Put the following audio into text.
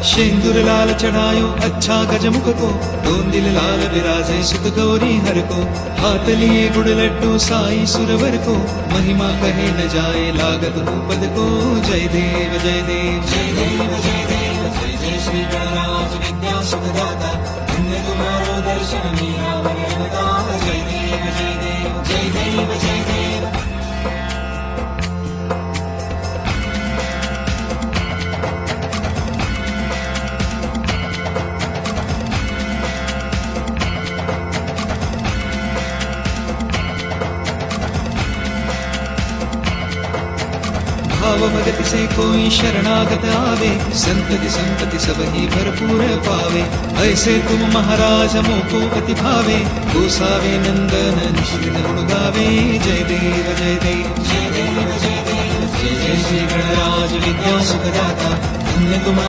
शेंदूर लाल चढ़ायो अच्छा गजमुख को, 2 दिल लाल विराजे सुत गौरी हर को। हाथ लिए गुड़ लड्डू साई सुरवर को, महिमा कहे न जाए लागत हो पद को। जय देव जय देव जय देव जय देव जय जय श्री गणराज विद्या सुखदाता। धन्य तुम्हारो दर्शन मेरा मन रमदाता। जय देव जय देव जय देव जय देव। भाव भगति से कोई शरणागत आवे, संतति संपत्ति सब ही भरपूर पावे। ऐसे तुम महाराज मोको अति भावे, गोसावे नंदन निश्चित गुण गावे। जय देव जय देव जय देव जय देव जय जय श्री गणराज विद्या सुखदाता। धन्य तुम